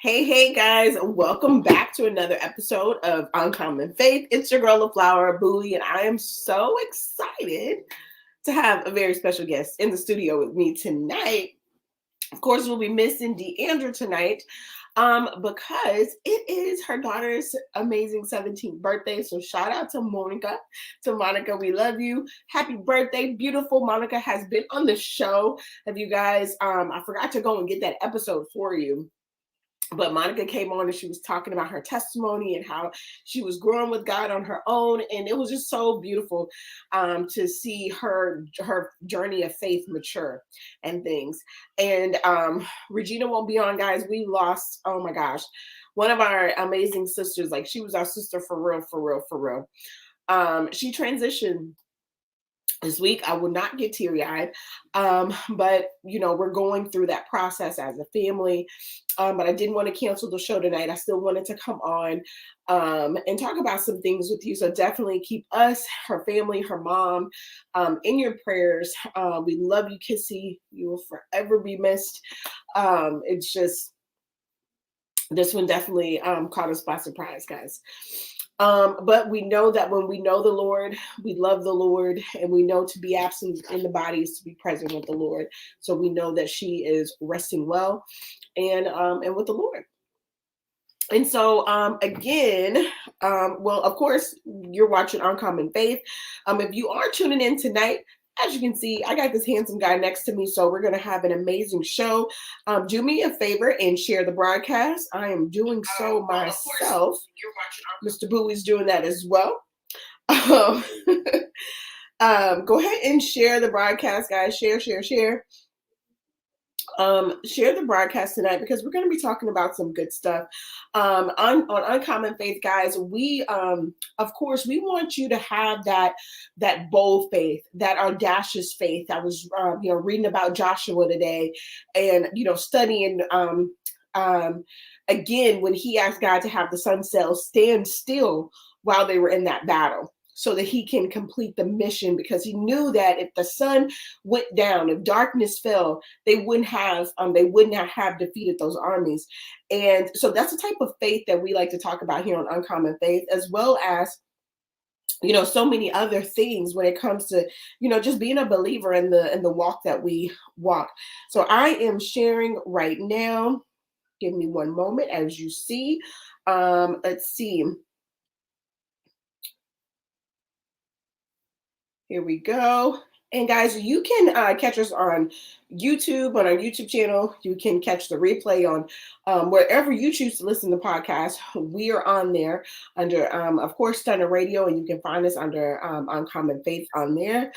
Hey guys, welcome back to another episode of Uncommon Faith. It's your girl LaFlower, Bowie, and I am so excited to have a very special guest in the studio with me tonight. Of course, we'll be missing DeAndra tonight because it is her daughter's amazing 17th birthday. So shout out to Monica. To Monica, we love you. Happy birthday, beautiful. Monica has been on the show. Have you guys, I forgot to go and get that episode for you. But Monica came on and she was talking about her testimony and how she was growing with God on her own. And it was just so beautiful to see her journey of faith mature and things. And Regina won't be on, guys. We lost, oh my gosh, one of our amazing sisters. Like, she was our sister for real, for real, for real. She transitioned this week. I will not get teary-eyed, but we're going through that process as a family. But I didn't want to cancel the show tonight. I still wanted to come on and talk about some things with you. So definitely keep us, her family, her mom, in your prayers. We love you, Kissy. You will forever be missed. It's just, this one definitely caught us by surprise, guys. But we know that when we know the Lord, we love the Lord, and we know to be absent in the body is to be present with the Lord. So we know that she is resting well and with the Lord. And so, again, well, of course, you're watching Uncommon Faith. If you are tuning in tonight, as you can see, I got this handsome guy next to me, so we're going to have an amazing show. Do me a favor and share the broadcast. I am doing so myself. Mr. Bowie's doing that as well. Go ahead and share the broadcast, guys. Share. Share the broadcast tonight because we're going to be talking about some good stuff on Uncommon Faith, guys. We of course we want you to have that bold faith, that audacious faith. I was reading about Joshua today and studying again when he asked God to have the sun cells stand still while they were in that battle, so that he can complete the mission, because he knew that if the sun went down, if darkness fell, they wouldn't have defeated those armies. And so that's the type of faith that we like to talk about here on Uncommon Faith, as well as so many other things when it comes to just being a believer in the walk that we walk. So I am sharing right now. Give me one moment. As you see, let's see. Here we go. And guys, you can catch us on YouTube, on our YouTube channel. You can catch the replay on wherever you choose to listen to podcasts. We are on there under, of course, Stunner Radio, and you can find us under Uncommon Faith on there.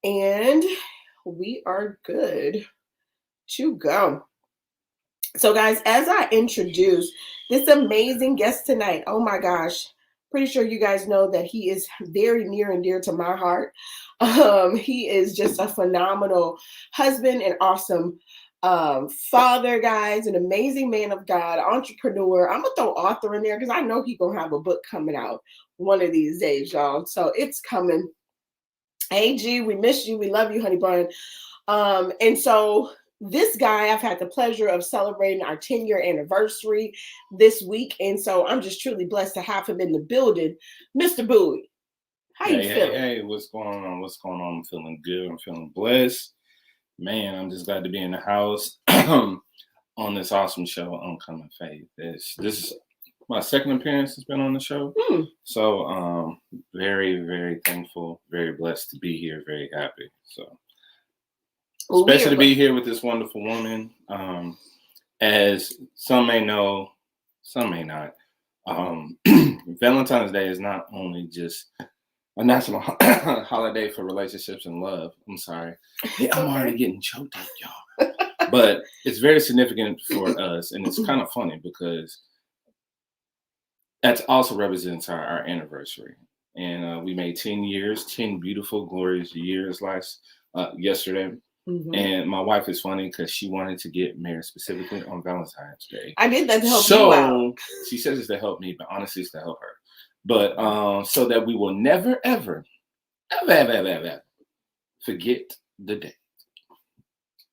And we are good to go. So guys, as I introduce this amazing guest tonight, oh my gosh, pretty sure you guys know that he is very near and dear to my heart. He is just a phenomenal husband and awesome father, guys, an amazing man of God, entrepreneur. I'm gonna throw author in there because I know he's gonna have a book coming out one of these days, y'all. So it's coming. Hey G, we miss you. We love you, honey bun. And so this guy, I've had the pleasure of celebrating our 10-year anniversary this week. And so I'm just truly blessed to have him in the building. Mr. Bowie, how you feeling? Hey, what's going on? I'm feeling good. I'm feeling blessed. Man, I'm just glad to be in the house on this awesome show, Uncommon Faith. This is my second appearance has been on the show. So very, very thankful, very blessed to be here, very happy. So especially to be here with this wonderful woman. As some may know, some may not. Valentine's Day is not only just a national holiday for relationships and love. I'm sorry. I'm already getting choked up, y'all. But it's very significant for us. And it's kind of funny because that also represents our anniversary. And we made 10 years, 10 beautiful, glorious years yesterday. Mm-hmm. And my wife is funny because she wanted to get married specifically on Valentine's Day. I did that to help you out. She says it's to help me, but honestly, it's to help her. But so that we will never, ever forget the day.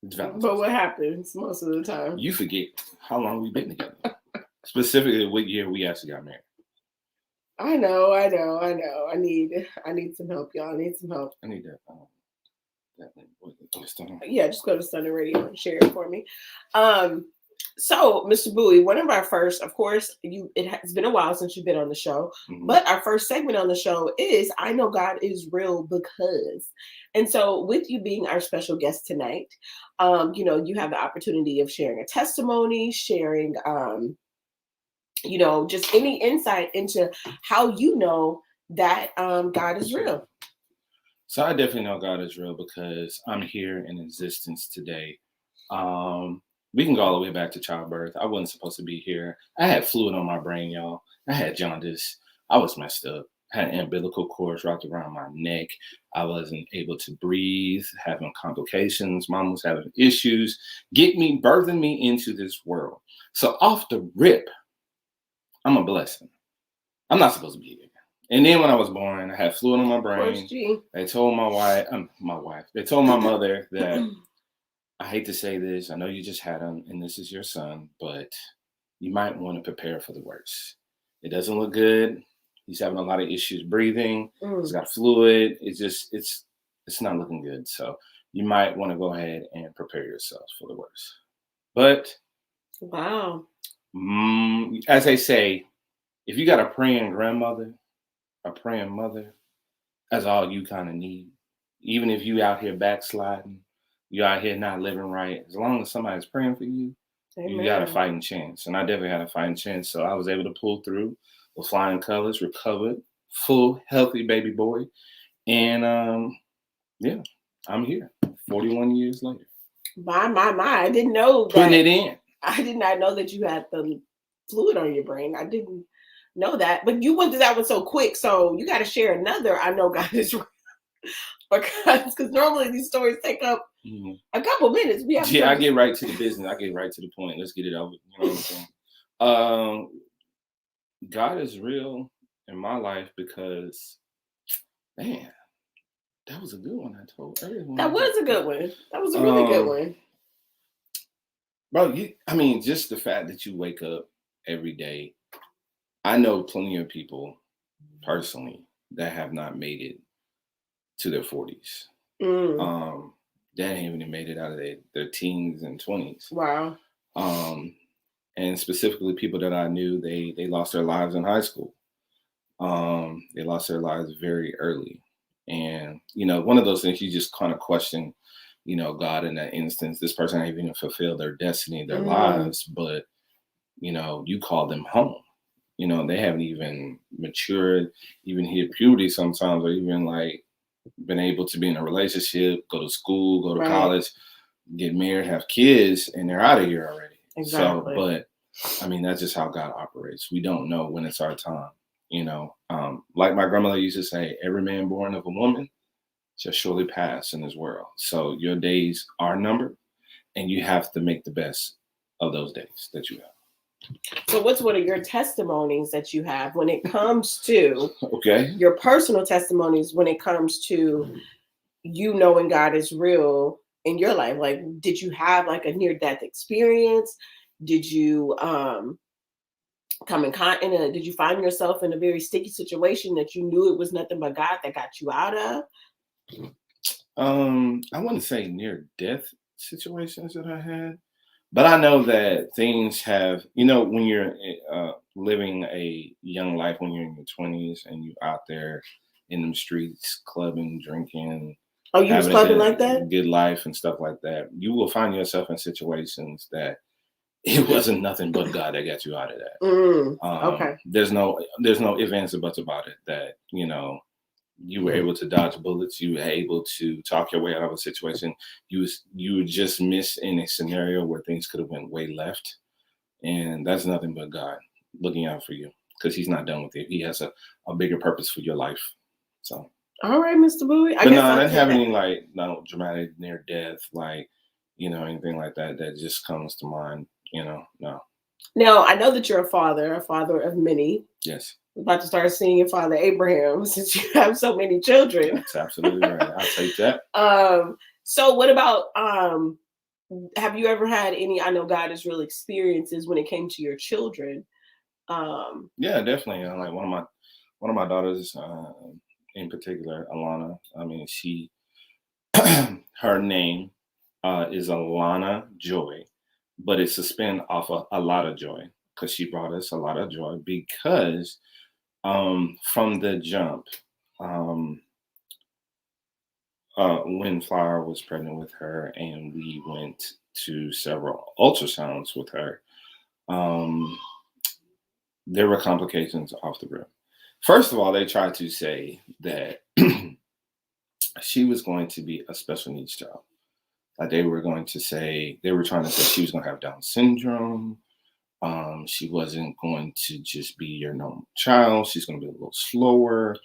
It's Valentine's But what Day. happens most of the time? You forget how long we've been together. Specifically, what year we actually got married. I know. I need some help, y'all. I need some help. I need that. Yeah, just go to Sunday Radio and share it for me. So, Mr. Bowie, one of our first, of course, it has been a while since you've been on the show, but our first segment on the show is I Know God Is Real Because. And so, with you being our special guest tonight, you have the opportunity of sharing a testimony, sharing, just any insight into how you know that God is real. So I definitely know God is real because I'm here in existence today. We can go all the way back to childbirth. I wasn't supposed to be here. I had fluid on my brain, y'all. I had jaundice. I was messed up. I had umbilical cords wrapped around my neck. I wasn't able to breathe, having complications. Mom was having issues, birthing me into this world. So off the rip, I'm a blessing. I'm not supposed to be here. And then when I was born, I had fluid on my brain. They told they told my mother that, I hate to say this, I know you just had him and this is your son, but you might want to prepare for the worst. It doesn't look good. He's having a lot of issues breathing. He's got fluid. It's not looking good. So you might want to go ahead and prepare yourself for the worst. But wow. As they say, if you got a praying grandmother, a praying mother, that's all you kind of need. Even if you out here backsliding, you out here not living right, as long as somebody's praying for you, Amen. You got a fighting chance. And I definitely had a fighting chance. So I was able to pull through with flying colors, recovered, full, healthy baby boy. And I'm here 41 years later. My. I didn't know that. Putting it in. I did not know that you had the fluid on your brain. I didn't know that, but you went through that one so quick, so you got to share another I Know God Is Real because normally these stories take up a couple minutes. I get right to the business. I get right to the point. Let's get it over. You know what I'm saying? God is real in my life because, man, that was a good one. I told everyone. That was a good one. That was a really good one. Bro, just the fact that you wake up every day. I know plenty of people personally that have not made it to their 40s. They haven't even made it out of their teens and 20s. Wow. And specifically people that I knew, they lost their lives in high school. They lost their lives very early. And, one of those things you just kind of question, God in that instance. This person ain't even fulfilled their destiny, their lives, but, you call them home. They haven't even matured, even hit puberty sometimes, or even like been able to be in a relationship, go to school, go to college, get married, have kids, and they're out of here already. Exactly. So, but that's just how God operates. We don't know when it's our time. Like my grandmother used to say, every man born of a woman shall surely pass in this world. So your days are numbered, and you have to make the best of those days that you have. So what's one of your testimonies that you have when it comes to okay, your personal testimonies when it comes to you knowing God is real in your life? Like, did you have like a near-death experience? Did you did you find yourself in a very sticky situation that you knew it was nothing but God that got you out of? I wouldn't say near-death situations that I had. But I know that things have, when you're living a young life, when you're in your 20s and you're out there in the streets, clubbing, drinking. Oh, you was clubbing like that? Good life and stuff like that. You will find yourself in situations that it wasn't nothing but God that got you out of that. Okay. There's no ifs, ands, or buts about it that, you were able to dodge bullets. You were able to talk your way out of a situation. You were just missed in a scenario where things could have went way left. And that's nothing but God looking out for you because he's not done with you. He has a bigger purpose for your life. So. All right, Mr. Bowie. I didn't have any dramatic near death, anything like that just comes to mind, no. Now, I know that you're a father of many. Yes. I'm about to start seeing your father Abraham since you have so many children. That's absolutely right. I'll take that. So what about have you ever had any, I know God is real experiences when it came to your children? Yeah, definitely. Like one of my daughters, in particular, Alana. I mean, she her name is Alana Joy, but it's a spin off of a lot of joy because she brought us a lot of joy because from the jump. Um, when Flower was pregnant with her, and we went to several ultrasounds with her, um, there were complications off the rip. First of all, they tried to say that she was going to be a special needs child. Like they were going to say, they were trying to say she was going to have Down syndrome. She wasn't going to just be your normal child. She's going to be a little slower.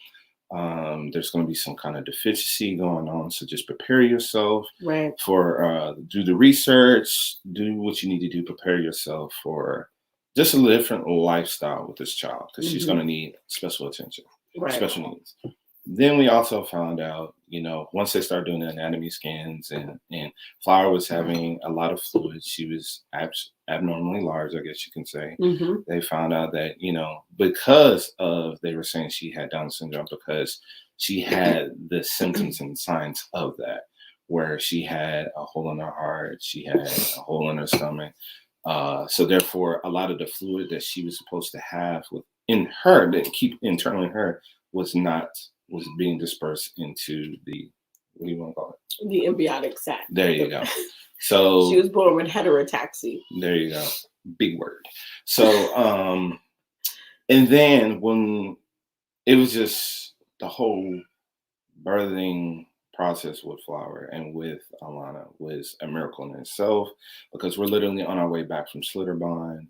There's going to be some kind of deficiency going on. So just prepare yourself Right. for, do the research, do what you need to do, prepare yourself for just a different lifestyle with this child because she's going to need special attention, Right. special needs. Then we also found out, once they started doing the anatomy scans and Flower was having a lot of fluid, she was abnormally large, I guess you can say. Mm-hmm. They found out that, because of, they were saying she had Down syndrome because she had the symptoms and signs of that, where she had a hole in her heart, she had a hole in her stomach. So therefore, a lot of the fluid that she was supposed to have within her, that keep internal in her, was being dispersed into the, what do you want to call it? The embryonic sac. There you go. So she was born with heterotaxy. There you go. Big word. So, and then when it was just the whole birthing process with Flower and with Alana was a miracle in itself because we're literally on our way back from Schlitterbahn.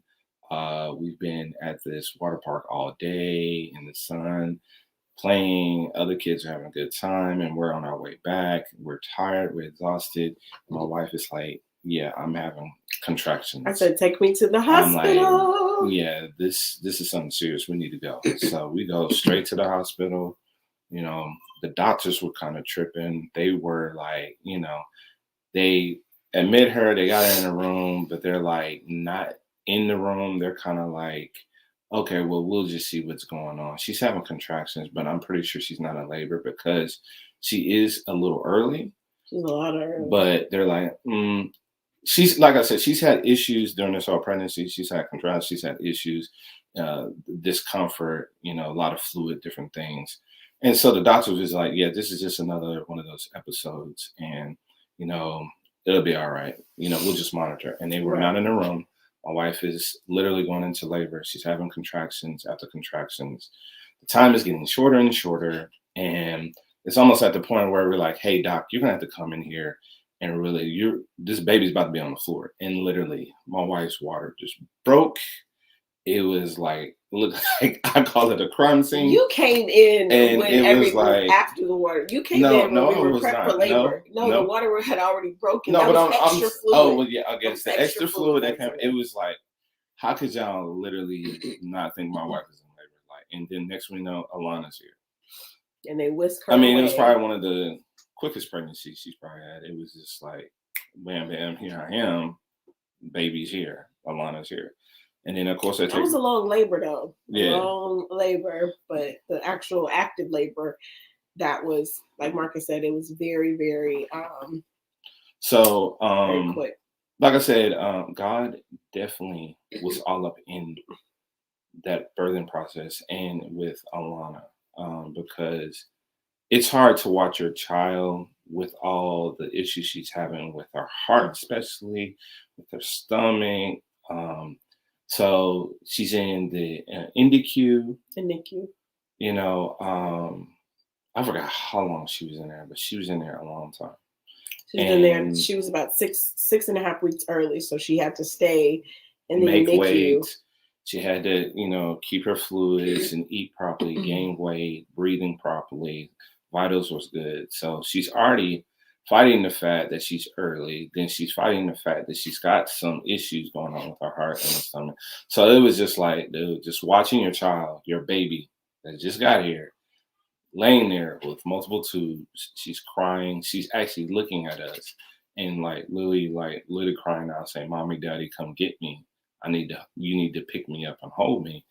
We've been at this water park all day in the sun, playing. Other kids are having a good time, and we're on our way back. We're tired, we're exhausted. My wife is like, "Yeah, I'm having contractions." I said, "Take me to the hospital." I'm like, "Yeah, this is something serious. We need to go." So we go straight to the hospital. The doctors were kind of tripping. They were like, they admit her, they got her in a room, but they're like not in the room. They're kind of like, okay, well, we'll just see what's going on. She's having contractions, but I'm pretty sure she's not in labor because she is a little early. She's a lot early. But they're like, she's, like I said, she's had issues during this whole pregnancy. She's had contractions, she's had issues, discomfort, a lot of fluid, different things. And so the doctor was like, yeah, this is just another one of those episodes. And, it'll be all right. We'll just monitor. And they were not in the room. My wife is literally going into labor. She's having contractions after contractions. The time is getting shorter and shorter. And it's almost at the point where we're like, hey, doc, you're going to have to come in here. And really, this baby's about to be on the floor. And literally, my wife's water just broke. It was like, look, like I call it a crime scene. You came in and when it was like after the water. You came in when we were prepped for labor. No, the water had already broken. No, that but was extra fluid. Oh, well, yeah, I guess the extra fluid that came. It was like, how could y'all literally not think my wife is in labor? Like, and then next we know, Alana's here, and they whisk her. I mean, away. It was probably one of the quickest pregnancies she's probably had. It was just like, bam, bam, here I am, baby's here, Alana's here. And then, of course, that was a long labor, though. Yeah. Long labor, but the actual active labor, that was, like Marcus said, it was very, very, very quick. Like I said, God definitely was all up in that birthing process and with Alana, because it's hard to watch your child with all the issues she's having with her heart, especially with her stomach. So she's in the NICU. The NICU. I forgot how long she was in there, but she was in there a long time. She was in there. She was about 6.5 weeks early, so she had to stay in the make NICU. Weight. She had to, keep her fluids and eat properly, gain weight, breathing properly. Vitals was good. So she's already fighting the fact that she's early. Then she's fighting the fact that she's got some issues going on with her heart and her stomach. So it was just like, dude, just watching your child, your baby that just got here, laying there with multiple tubes. She's crying. She's actually looking at us. and like literally crying out saying, "Mommy, Daddy, come get me. You need to pick me up and hold me."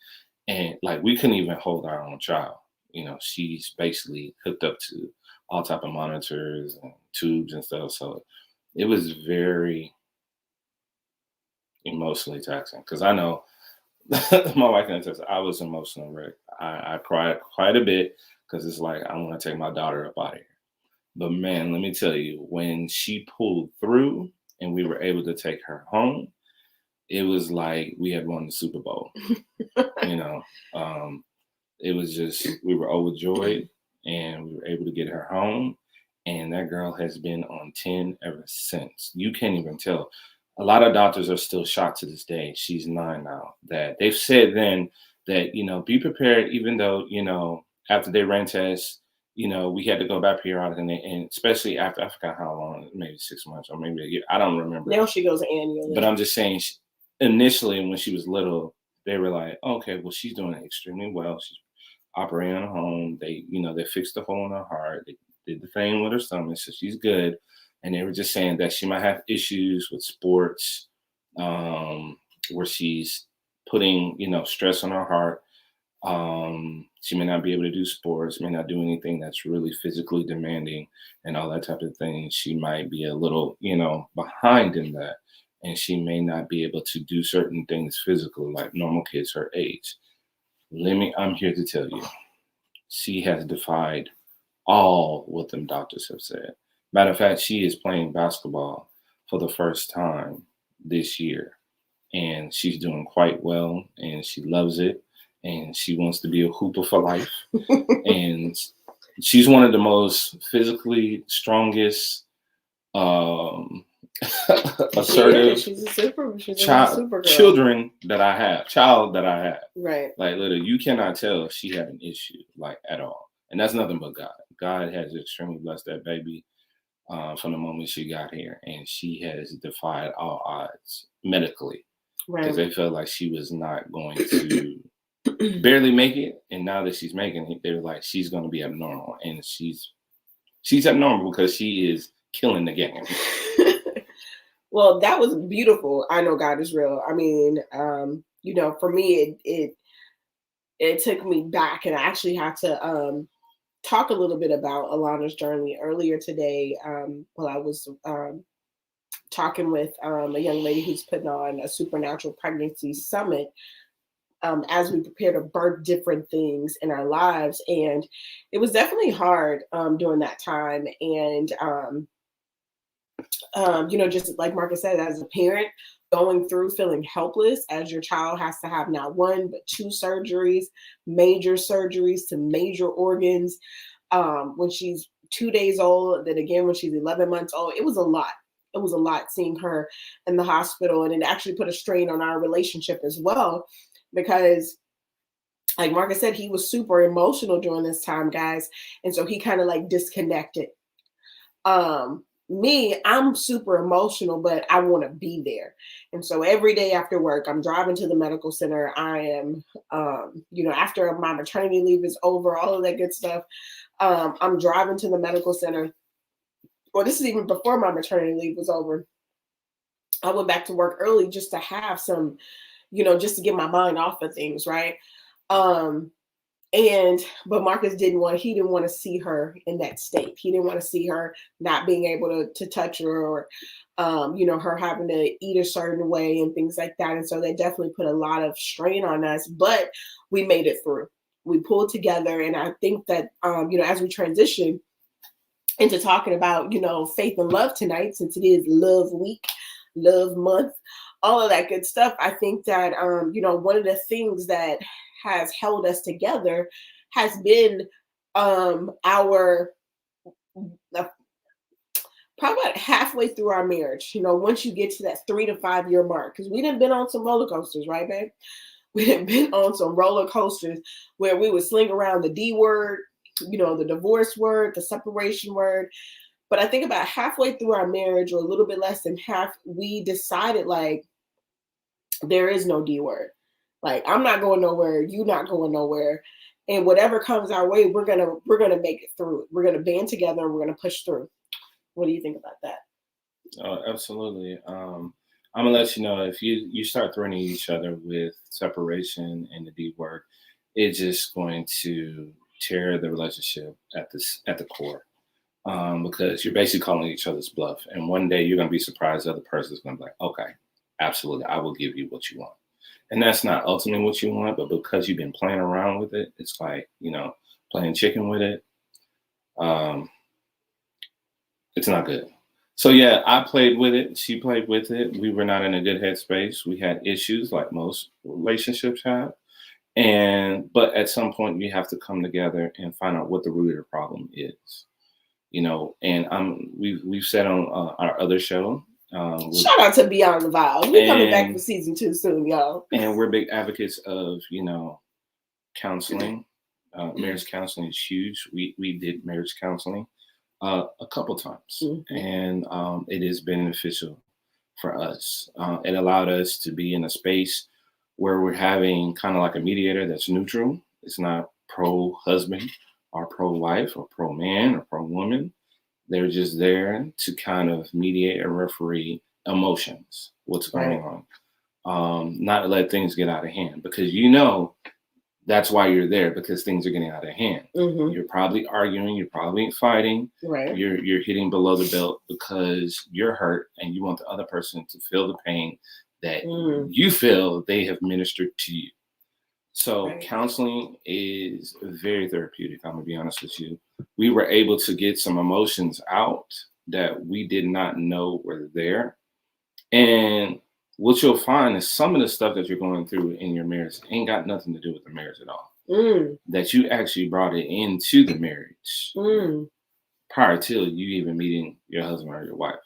And like we couldn't even hold our own child. You know, she's basically hooked up to all type of monitors and tubes and stuff. So it was very emotionally taxing because I know my wife can attest. I was emotional wreck. I cried quite a bit because it's like I want to take my daughter up out of here. But man, let me tell you, when she pulled through and we were able to take her home, it was like we had won the Super Bowl. You know, it was just we were overjoyed and we were able to get her home. And that girl has been on 10 ever since. You can't even tell. A lot of doctors are still shocked to this day. She's 9 now. That they've said then that, you know, be prepared, even though, you know, after they ran tests, you know, we had to go back periodically, and especially after, I forgot how long, maybe 6 months or maybe a year. I don't remember. Now she goes annually. But I'm just saying, initially when she was little, they were like, okay, well, she's doing extremely well. She's operating on her own. They, you know, they fixed the hole in her heart. They did the thing with her stomach, so she's good. And they were just saying that she might have issues with sports, where she's putting, you know, stress on her heart. She may not be able to do sports, may not do anything that's really physically demanding and all that type of thing. She might be a little, you know, behind in that. And she may not be able to do certain things physically like normal kids her age. I'm here to tell you, she has defied all what them doctors have said. Matter of fact, she is playing basketball for the first time this year. And she's doing quite well and she loves it. And she wants to be a hooper for life. And she's one of the most physically strongest, assertive children that I have, child that I have. Right. Like literally, you cannot tell she had an issue like at all. And that's nothing but God. God has extremely blessed that baby from the moment she got here. And she has defied all odds medically. Because they felt like she was not going to barely make it. And now that she's making it, they're like, she's going to be abnormal. And she's abnormal because she is killing the game. Well, that was beautiful. I know God is real. I mean, you know, for me, it took me back, and I actually had to talk a little bit about Alana's journey earlier today while I was talking with a young lady who's putting on a supernatural pregnancy summit as we prepare to birth different things in our lives. And it was definitely hard during that time. And, you know, just like Marcus said, as a parent, going through feeling helpless as your child has to have not one, but 2 surgeries, major surgeries to major organs. When she's 2 days old, then again, when she's 11 months old, it was a lot. It was a lot seeing her in the hospital, and it actually put a strain on our relationship as well, because like Marcus said, he was super emotional during this time, guys. And so he kind of like disconnected. Me, I'm super emotional, but I want to be there. And so every day after work, I'm driving to the medical center. I am, you know, after my maternity leave is over, all of that good stuff, I'm driving to the medical center. Well, this is even before my maternity leave was over. I went back to work early just to have some, you know, just to get my mind off of things, right? But Marcus didn't want to see her in that state. He didn't want to see her not being able to touch her, or, you know, her having to eat a certain way and things like that. And so they definitely put a lot of strain on us, but we made it through. We pulled together. And I think that, you know, as we transition into talking about, you know, faith and love tonight, since it is Love Week, Love Month, all of that good stuff, I think that, you know, one of the things that has held us together has been our probably about halfway through our marriage. You know, once you get to that 3 to 5 year mark, because we done been on some roller coasters, right, babe? We done been on some roller coasters where we would sling around the D word, you know, the divorce word, the separation word. But I think about halfway through our marriage, or a little bit less than half, we decided like there is no D word. Like, I'm not going nowhere, you not going nowhere. And whatever comes our way, we're gonna make it through it. We're gonna band together and we're gonna push through. What do you think about that? Absolutely. I'm gonna let you know if you start threatening each other with separation and the deep work, it's just going to tear the relationship at the core. Because you're basically calling each other's bluff, and one day you're gonna be surprised the other person's gonna be like, okay, absolutely, I will give you what you want, and that's not ultimately what you want, but because you've been playing around with it, it's like playing chicken with it. Um, it's not good. So yeah, I played with it. She played with it. We were not in a good headspace. We had issues like most relationships have. And but at some point we have to come together and find out what the root of the problem is. And we've said on our other show. Shout out to Beyond the Vow. We're coming back for And season 2 soon, y'all. and we're big advocates of counseling. Marriage counseling is huge. We did marriage counseling a couple times, and it is beneficial for us. It allowed us to be in a space where we're having kind of like a mediator that's neutral. It's not pro husband or pro wife or pro man or pro woman. They're just there to kind of mediate and referee emotions, what's going on, not to let things get out of hand, because that's why you're there, because things are getting out of hand. You're probably arguing, you're probably fighting, right? You're hitting below the belt because you're hurt and you want the other person to feel the pain that you feel they have ministered to you. So counseling is very therapeutic. I'm gonna be honest with you. We were able to get some emotions out that we did not know were there. And what you'll find is some of the stuff that you're going through in your marriage ain't got nothing to do with the marriage at all. That you actually brought it into the marriage prior to you even meeting your husband or your wife.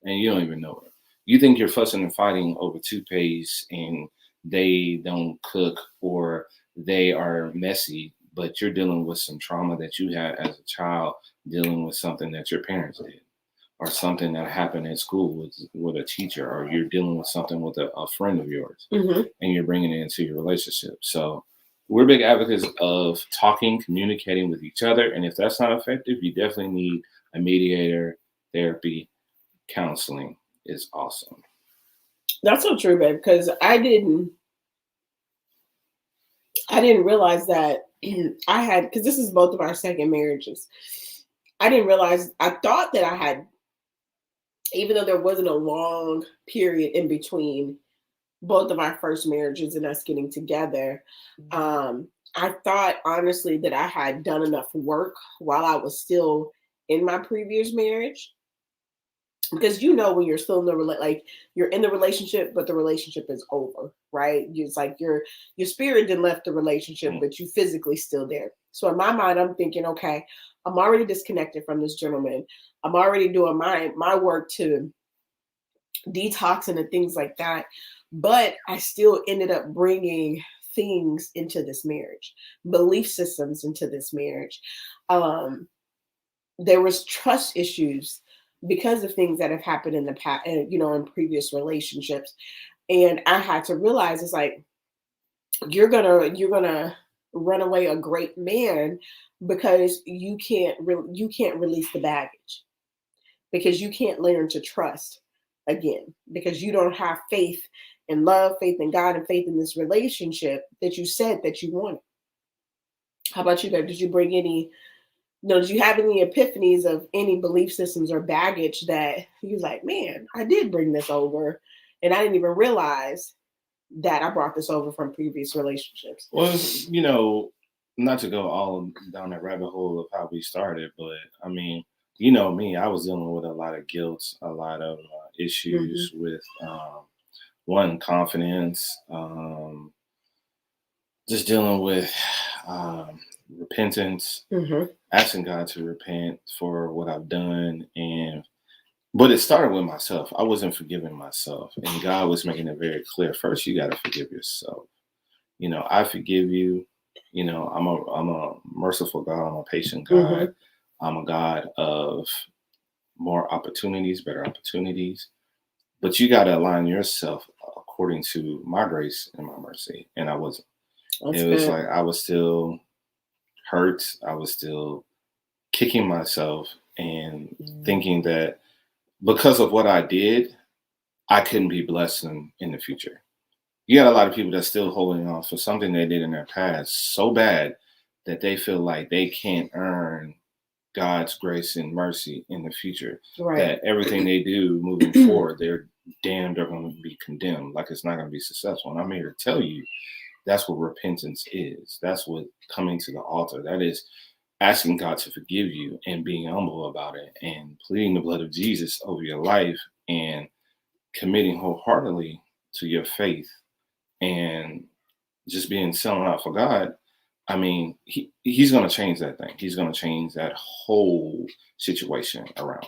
And you don't even know it. You think you're fussing and fighting over toothpaste and they don't cook or they are messy, but you're dealing with some trauma that you had as a child, dealing with something that your parents did, or something that happened at school with a teacher, or you're dealing with something with a friend of yours, and you're bringing it into your relationship. So we're big advocates of talking, communicating with each other. And if that's not effective, you definitely need a mediator. Therapy, counseling is awesome. That's so true, babe, because I didn't realize that I had, because this is both of our second marriages. I didn't realize, I thought that I had, even though there wasn't a long period in between both of our first marriages and us getting together, I thought honestly that I had done enough work while I was still in my previous marriage. Because when you're still in the you're in the relationship, but the relationship is over, right? It's like your spirit didn't left the relationship, but you physically still there. So in my mind, I'm thinking, okay, I'm already disconnected from this gentleman. I'm already doing my work to detoxing and things like that. But I still ended up bringing things into this marriage, belief systems into this marriage. There was trust issues because of things that have happened in the past, in previous relationships. And I had to realize, it's like, you're gonna run away a great man because you can't release the baggage, because you can't learn to trust again, because you don't have faith and love, faith in God, and faith in this relationship that you said that you wanted. How about you guys? Did you bring any? Did you have any epiphanies of any belief systems or baggage that you was like, man, I did bring this over, and I didn't even realize that I brought this over from previous relationships? Well, not to go all down that rabbit hole of how we started, but I mean, me, I was dealing with a lot of guilt, a lot of issues with one, confidence, just dealing with repentance, asking God to repent for what I've done. But it started with myself. I wasn't forgiving myself, and God was making it very clear. First, you got to forgive yourself. I forgive you. I'm a merciful God. I'm a patient God. I'm a God of more opportunities, better opportunities. But you got to align yourself according to my grace and my mercy. And I wasn't. It was like I was still hurt. I was still kicking myself and thinking that because of what I did, I couldn't be blessed in the future. You got a lot of people that's still holding on for something they did in their past so bad that they feel like they can't earn God's grace and mercy in the future. Right. That everything they do moving forward, they're damned are going to be condemned, like it's not going to be successful. And I'm here to tell you that's what repentance is. That's what coming to the altar. That is asking God to forgive you and being humble about it and pleading the blood of Jesus over your life and committing wholeheartedly to your faith and just being selling out for God. I mean, he's going to change that thing. He's going to change that whole situation around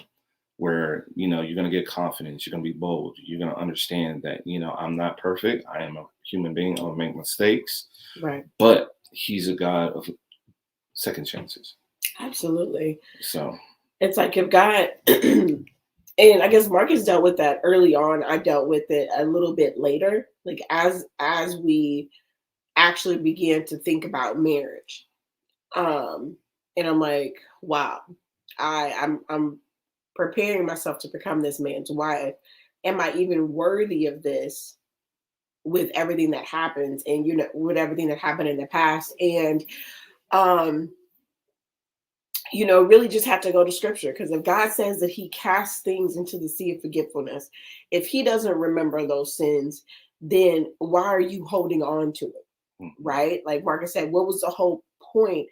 where, you know, you're going to get confidence. You're going to be bold. You're going to understand that, you know, I'm not perfect. I am a human being. I'll make mistakes. Right. But he's a God of second chances. Absolutely. So it's like if God, and I guess Marcus dealt with that early on. I dealt with it a little bit later, like as we actually began to think about marriage. And I'm like, wow, I'm preparing myself to become this man's wife. Am I even worthy of this with everything that happens and, you know, with everything that happened in the past? And, you know, really just have to go to scripture, because if God says that he casts things into the sea of forgetfulness, if he doesn't remember those sins, then why are you holding on to it? Right? Like Marcus said, what was the whole point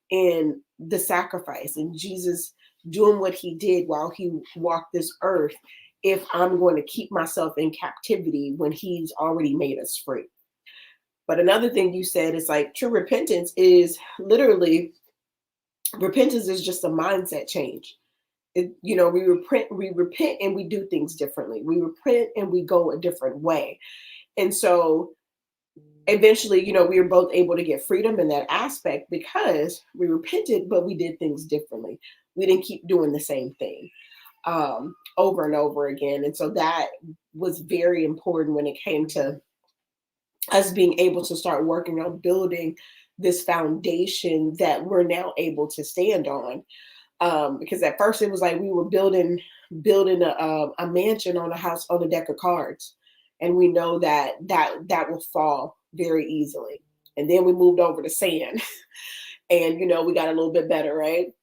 in the sacrifice and Jesus doing what he did while he walked this earth if I'm going to keep myself in captivity when he's already made us free? But another thing you said is like true repentance is literally, repentance is just a mindset change. You know, we repent and we do things differently. We repent and we go a different way. And so eventually, you know, we were both able to get freedom in that aspect because we repented, but we did things differently. We didn't keep doing the same thing over and over again. And so that was very important when it came to us being able to start working on building this foundation that we're now able to stand on. Because at first it was like we were building a mansion on a house on a deck of cards, and we know that will fall very easily. And then we moved over to sand, and you know, we got a little bit better, right?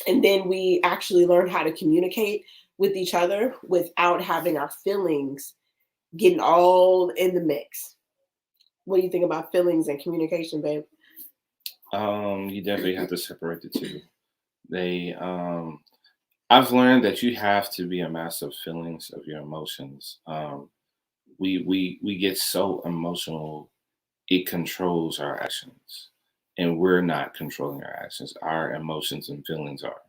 And then we actually learned how to communicate with each other without having our feelings getting all in the mix. What do you think about feelings and communication, babe? You definitely have to separate the two. I've learned that you have to be a master of feelings, of your emotions. We get so emotional, it controls our actions, and we're not controlling our actions. Our emotions and feelings are,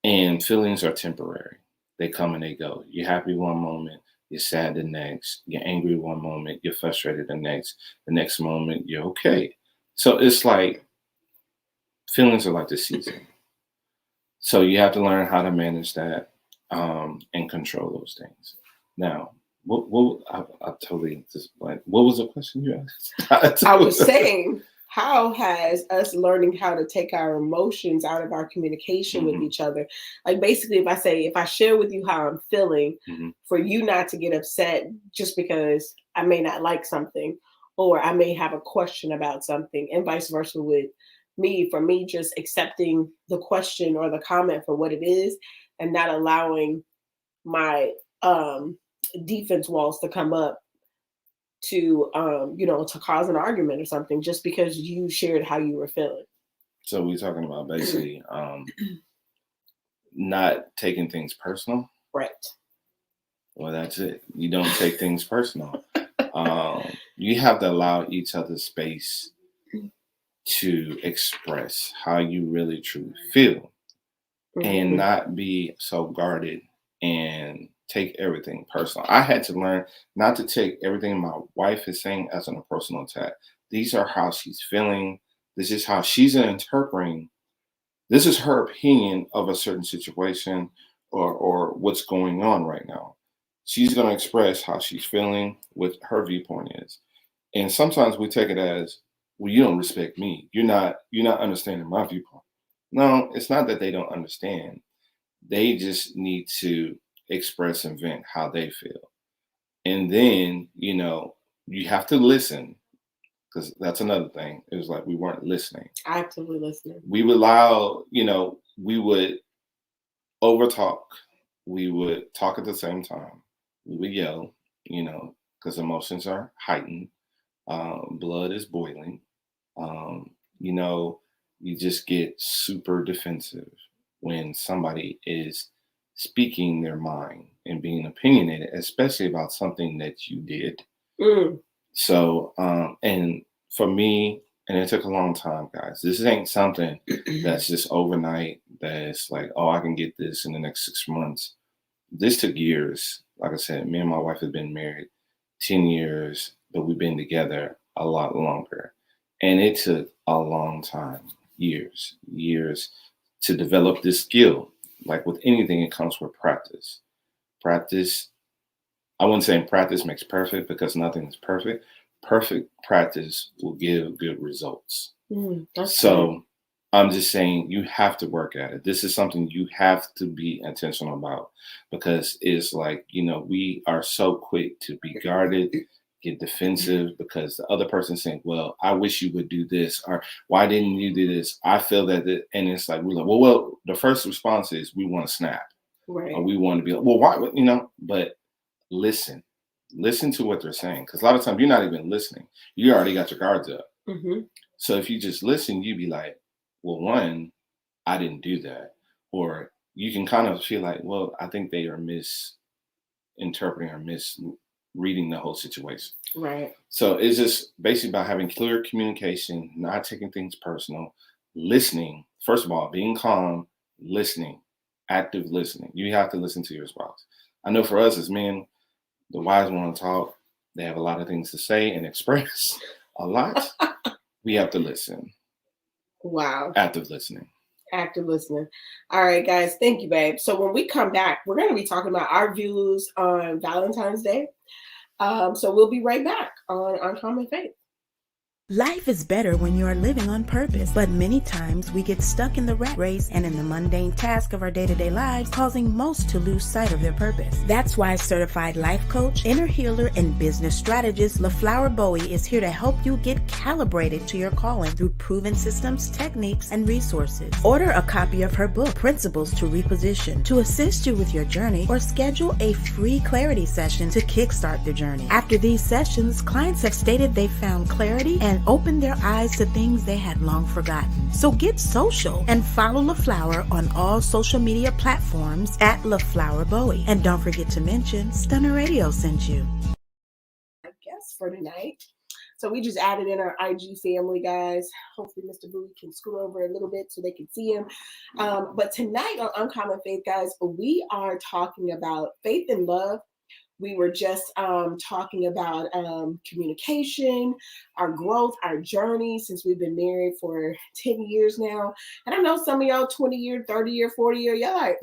and feelings are temporary. They come and they go. You're happy one moment, you're sad the next. You're angry one moment, you're frustrated the next. The next moment, you're okay. So it's like feelings are like the season. So you have to learn how to manage that and control those things. Now, I totally just like, what was the question you asked? I was saying, how has us learning how to take our emotions out of our communication with each other, like basically if I share with you how I'm feeling, for you not to get upset just because I may not like something or I may have a question about something, and vice versa with me, for me just accepting the question or the comment for what it is and not allowing my defense walls to come up to you know, to cause an argument or something just because you shared how you were feeling. So we're talking about basically not taking things personal. Right. Well, that's it. You don't take things personal. You have to allow each other space to express how you really truly feel and not be so guarded and take everything personal. I had to learn not to take everything my wife is saying as a personal attack. These are how she's feeling. This is how she's interpreting. This is her opinion of a certain situation or what's going on right now. She's going to express how she's feeling, what her viewpoint is. And sometimes we take it as, well, you don't respect me. You're not understanding my viewpoint. No, it's not that they don't understand. They just need to express and vent how they feel. And then, you have to listen, because that's another thing. It was like we weren't listening. Actively listening. We would allow, we would overtalk. We would talk at the same time. We would yell, because emotions are heightened. Blood is boiling. Um, you just get super defensive when somebody is speaking their mind and being opinionated, especially about something that you did. Mm. So, and for me, and it took a long time, guys. This ain't something that's just overnight. That's like, oh, I can get this in the next 6 months. This took years. Like I said, me and my wife have been married 10 years, but we've been together a lot longer. And it took a long time, years to develop this skill. Like with anything, it comes with practice. Practice, I wouldn't say practice makes perfect, because nothing is perfect. Perfect practice will give good results. So I'm just saying, you have to work at it. This is something you have to be intentional about, because it's like, we are so quick to be guarded, get defensive, because the other person's saying, well, I wish you would do this, or why didn't you do this? I feel that, and it's like, we're like, well, the first response is we want to snap, right? Or we want to be like, well, why, but listen to what they're saying, because a lot of times you're not even listening. You already got your guards up. Mm-hmm. So if you just listen, you'd be like, well, one, I didn't do that. Or you can kind of feel like, well, I think they are misinterpreting or misreading the whole situation. Right. So it's just basically about having clear communication, not taking things personal, listening. First of all, being calm, listening, active listening. You have to listen to your spouse. I know for us as men, the wives want to talk. They have a lot of things to say and express a lot. We have to listen. Wow. Active listening. Active listening. All right, guys. Thank you, babe. So when we come back, we're going to be talking about our views on Valentine's Day. So we'll be right back on Uncommon Faith. Life is better when you are living on purpose, but many times we get stuck in the rat race and in the mundane task of our day-to-day lives, causing most to lose sight of their purpose. That's why certified life coach, inner healer, and business strategist LaFlower Bowie is here to help you get calibrated to your calling through proven systems, techniques, and resources. Order a copy of her book, Principles to Reposition, to assist you with your journey, or schedule a free clarity session to kickstart the journey. After these sessions, clients have stated they found clarity and opened their eyes to things they had long forgotten. So get social and follow LaFlower on all social media platforms at LaFlower Bowie. And don't forget to mention Stunner Radio sent you. I guess for tonight. So we just added in our IG family, guys. Hopefully Mr. Bowie can scoot over a little bit so they can see him. But tonight on Uncommon Faith, guys, we are talking about faith and love. We were just talking about communication, our growth, our journey since we've been married for 10 years now. And I know some of y'all 20-year, 30-year, 40-year, y'all like,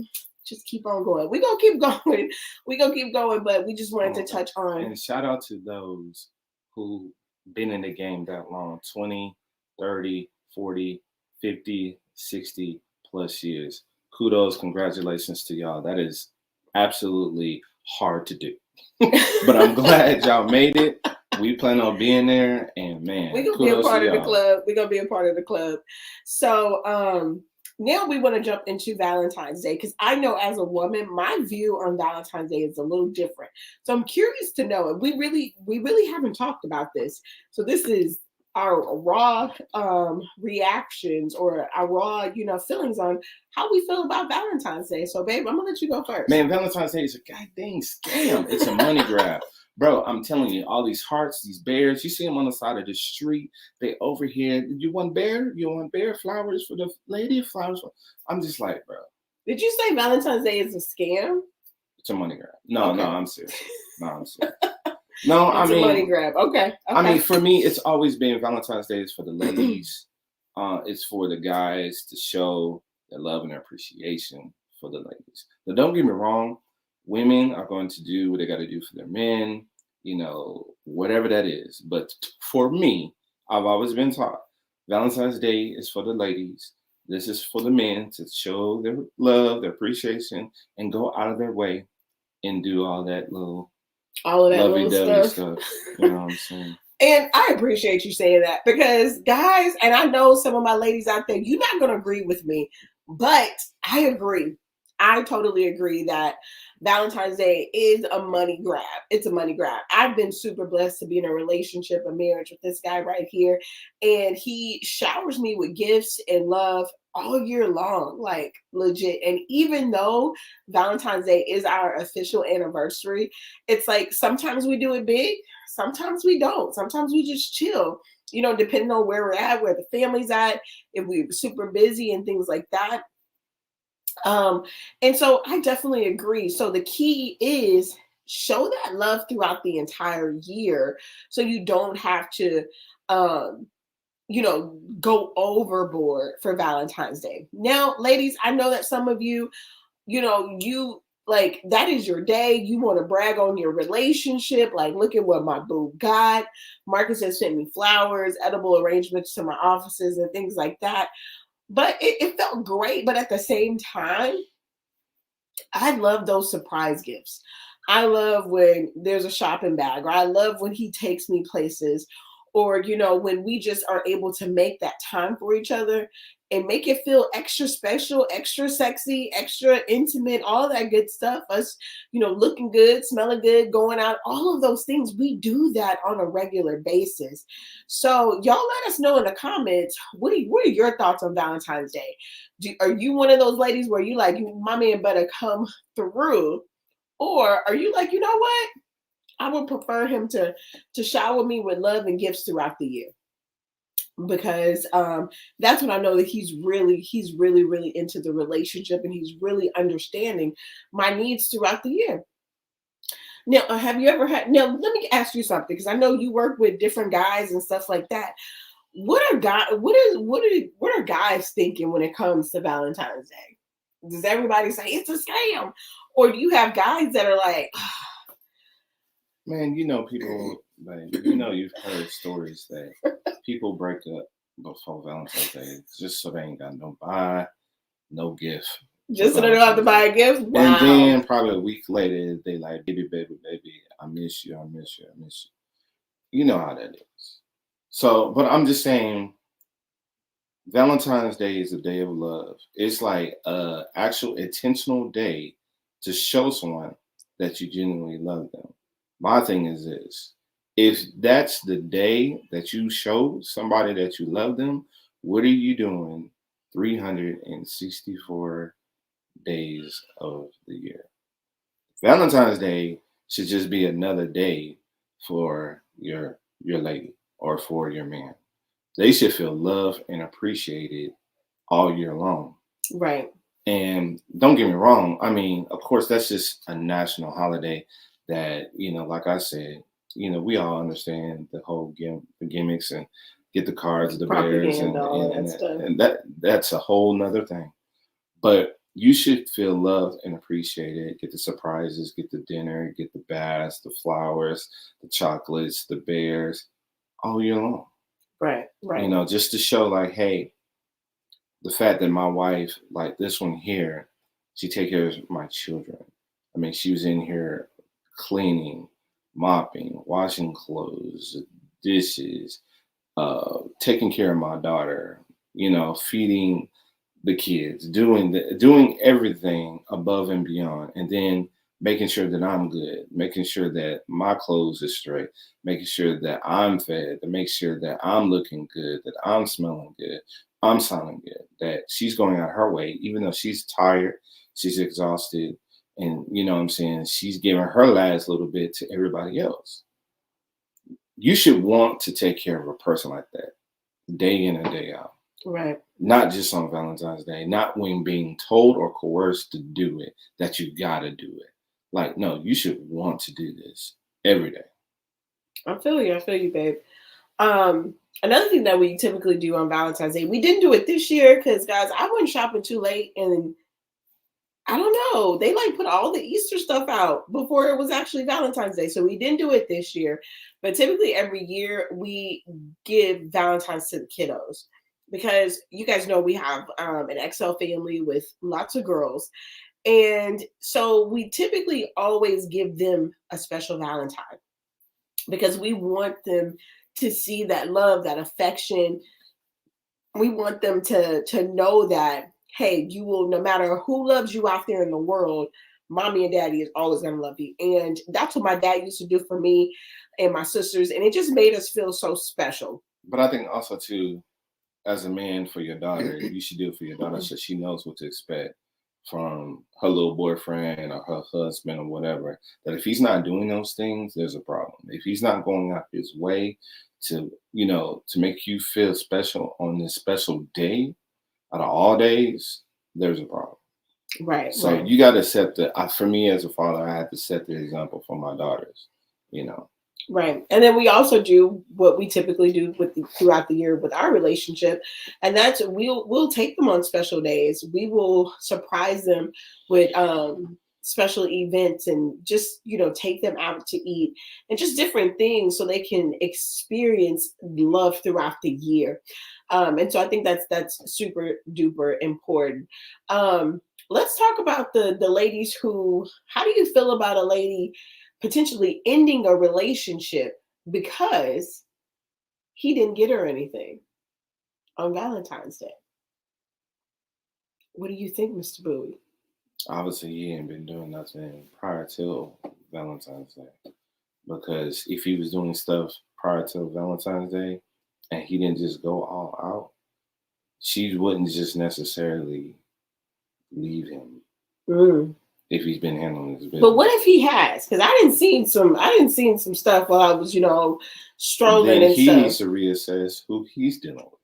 just keep on going. We're going to keep going. We're going to keep going, but we just wanted to touch on. And shout out to those who been in the game that long, 20, 30, 40, 50, 60 plus years. Kudos, congratulations to y'all. That is absolutely hard to do. But I'm glad y'all made it. We plan on being there, and man, we're gonna be a part of the club. We're gonna be a part of the club. So now we want to jump into Valentine's Day, because I know as a woman, my view on Valentine's Day is a little different. So I'm curious to know, and we really haven't talked about this. So this is our raw reactions, or our raw, feelings on how we feel about Valentine's Day. So, babe, I'm gonna let you go first. Man, Valentine's Day is a goddamn scam. It's a money grab. Bro, I'm telling you, all these hearts, these bears, you see them on the side of the street. They over here. You want bear? You want bear flowers for the lady? Flowers for... I'm just like, bro. Did you say Valentine's Day is a scam? It's a money grab. No, I'm serious. No, it's a money grab. Okay. I mean, for me, it's always been Valentine's Day is for the ladies. It's for the guys to show their love and their appreciation for the ladies. Now, don't get me wrong. Women are going to do what they got to do for their men, whatever that is. But for me, I've always been taught Valentine's Day is for the ladies. This is for the men to show their love, their appreciation, and go out of their way and do all that little lovey-dovey stuff. You know what I'm saying? And I appreciate you saying that because, guys, and I know some of my ladies out there, you're not going to agree with me, but I agree. I totally agree that Valentine's Day is a money grab. It's a money grab. I've been super blessed to be in a relationship, a marriage with this guy right here. And he showers me with gifts and love all year long, like legit. And even though Valentine's Day is our official anniversary, it's like sometimes we do it big, sometimes we don't. Sometimes we just chill, depending on where we're at, where the family's at, if we're super busy and things like that. And so I definitely agree. So the key is show that love throughout the entire year so you don't have to go overboard for Valentine's Day. Now, ladies, I know that some of you, you like that is your day. You want to brag on your relationship. Like, look at what my boo got. Marcus has sent me flowers, edible arrangements to my offices and things like that. But it felt great. But at the same time, I love those surprise gifts. I love when there's a shopping bag, or I love when he takes me places, or, when we just are able to make that time for each other and make it feel extra special, extra sexy, extra intimate, all that good stuff. Us, looking good, smelling good, going out, all of those things. We do that on a regular basis. So y'all let us know in the comments, what are your thoughts on Valentine's Day? Are you one of those ladies where you like, my man better come through? Or are you like, you know what? I would prefer him to shower me with love and gifts throughout the year, because that's when I know that he's really into the relationship and he's really understanding my needs throughout the year. Now, have you ever had? Now, let me ask you something, because I know you work with different guys and stuff like that. What are guys thinking when it comes to Valentine's Day? Does everybody say it's a scam, or do you have guys that are like? Man, people, like, you've heard stories that people break up before Valentine's Day just so they ain't got no gift. Just so they don't have to buy a gift? Wow. And then probably a week later, they like, baby, I miss you. You know how that is. So, but I'm just saying, Valentine's Day is a day of love. It's like an actual intentional day to show someone that you genuinely love them. My thing is this: if that's the day that you show somebody that you love them, what are you doing 364 days of the year? Valentine's Day should just be another day for your lady or for your man. They should feel loved and appreciated all year long. Right. And don't get me wrong. I mean, of course, that's just a national holiday that, like I said, we all understand the whole the gimmicks and get the cards, the bears, and that's a whole nother thing. But you should feel loved and appreciated. Get the surprises, get the dinner, get the baths, the flowers, the chocolates, the bears, all year long. Right. Just to show like, hey, the fact that my wife, like this one here, she take care of my children. I mean, she was in here cleaning, mopping, washing clothes, dishes, taking care of my daughter, feeding the kids, doing everything above and beyond, and then making sure that I'm good, making sure that my clothes are straight, making sure that I'm fed, to make sure that I'm looking good, that I'm smelling good, I'm sounding good, that she's going out her way, even though she's tired, she's exhausted, and what I'm saying, she's giving her last little bit to everybody else. You should want to take care of a person like that, day in and day out. Right. Not just on Valentine's Day, not when being told or coerced to do it, that you gotta do it. Like, no, you should want to do this every day. I feel you, babe. Another thing that we typically do on Valentine's Day, we didn't do it this year because, guys, I went shopping too late, and I don't know, they like put all the Easter stuff out before it was actually Valentine's Day. So we didn't do it this year, but typically every year we give Valentine's to the kiddos, because you guys know we have an XL family with lots of girls. And so we typically always give them a special Valentine because we want them to see that love, that affection. We want them to know that, hey, you will, no matter who loves you out there in the world, mommy and daddy is always going to love you. And that's what my dad used to do for me and my sisters. And it just made us feel so special. But I think also too, as a man for your daughter, you should do it for your daughter so she knows what to expect from her little boyfriend or her husband or whatever. That if he's not doing those things, there's a problem. If he's not going out his way to, you know, to make you feel special on this special day out of all days, there's a problem. Right. So right. you got to set for me as a father, I had to set the example for my daughters, you know. Right. And then we also do what we typically do throughout the year with our relationship. And that's we'll take them on special days. We will surprise them with special events and just, you know, take them out to eat and just different things so they can experience love throughout the year. And so I think that's super duper important. Let's talk about the ladies how do you feel about a lady potentially ending a relationship because he didn't get her anything on Valentine's Day? What do you think, Mr. Bowie? Obviously, he ain't been doing nothing prior to Valentine's Day. Because if he was doing stuff prior to Valentine's Day and he didn't just go all out, she wouldn't just necessarily leave him. If he's been handling his business. But what if he has? Because I didn't see some stuff while I was, you know, strolling then and he stuff. needs to reassess who he's dealing with.